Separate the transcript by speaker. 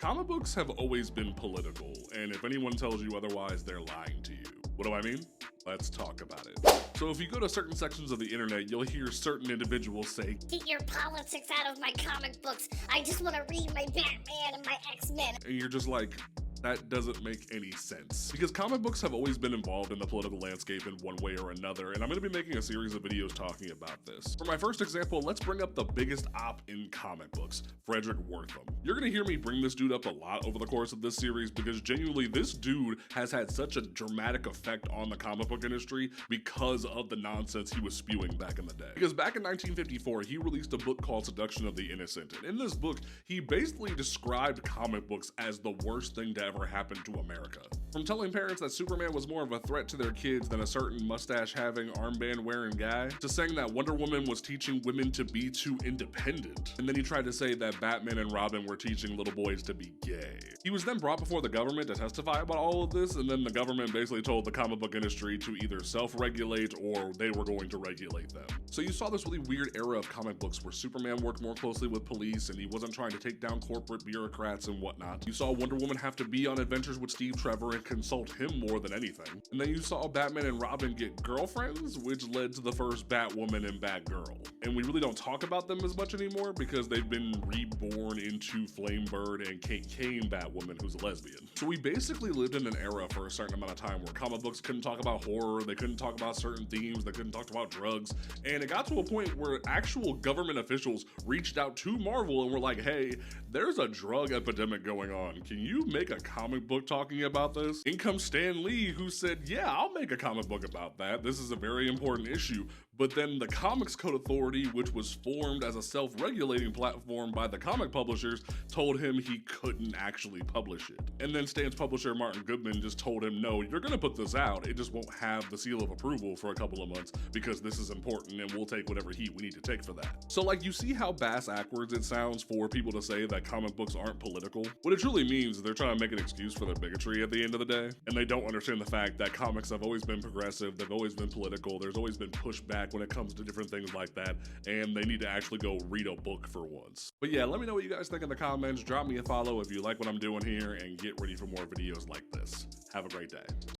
Speaker 1: Comic books have always been political, and if anyone tells you otherwise, they're lying to you. What do I mean? Let's talk about it. So if you go to certain sections of the internet, you'll hear certain individuals say,
Speaker 2: "Get your politics out of my comic books. I just want to read my Batman and my X-Men."
Speaker 1: and you're just like, that doesn't make any sense. Because comic books have always been involved in the political landscape in one way or another, and I'm going to be making a series of videos talking about this. For my first example, let's bring up the biggest op in comic books, Frederick Wertham. You're going to hear me bring this dude up a lot over the course of this series because genuinely this dude has had such a dramatic effect on the comic book industry because of the nonsense he was spewing back in the day. Because back in 1954, he released a book called Seduction of the Innocent, and in this book, he basically described comic books as the worst thing to ever happened to America. From telling parents that Superman was more of a threat to their kids than a certain mustache-having, armband-wearing guy, to saying that Wonder Woman was teaching women to be too independent. And then he tried to say that Batman and Robin were teaching little boys to be gay. He was then brought before the government to testify about all of this, and then the government basically told the comic book industry to either self-regulate or they were going to regulate them. So you saw this really weird era of comic books where Superman worked more closely with police and he wasn't trying to take down corporate bureaucrats and whatnot. You saw Wonder Woman have to be on adventures with Steve Trevor and consult him more than anything. And then you saw Batman and Robin get girlfriends, which led to the first Batwoman and Batgirl. And we really don't talk about them as much anymore because they've been reborn into Flamebird and Kate Kane Batwoman, who's a lesbian. So we basically lived in an era for a certain amount of time where comic books couldn't talk about horror, they couldn't talk about certain themes, they couldn't talk about drugs, and it got to a point where actual government officials reached out to Marvel and were like, hey, there's a drug epidemic going on. Can you make a comic book talking about this? In comes Stan Lee, who said, yeah, I'll make a comic book about that. This is a very important issue. But then the Comics Code Authority, which was formed as a self-regulating platform by the comic publishers, told him he couldn't actually publish it. And then Stan's publisher, Martin Goodman, just told him, no, you're gonna put this out, it just won't have the seal of approval for a couple of months because this is important and we'll take whatever heat we need to take for that. So like, you see how bass-ackwards it sounds for people to say that comic books aren't political? What it truly means is they're trying to make an excuse for their bigotry at the end of the day, and they don't understand the fact that comics have always been progressive, they've always been political, there's always been pushback when it comes to different things like that, and they need to actually go read a book for once. But yeah, let me know what you guys think in the comments, drop me a follow if you like what I'm doing here, and get ready for more videos like this. Have a great day.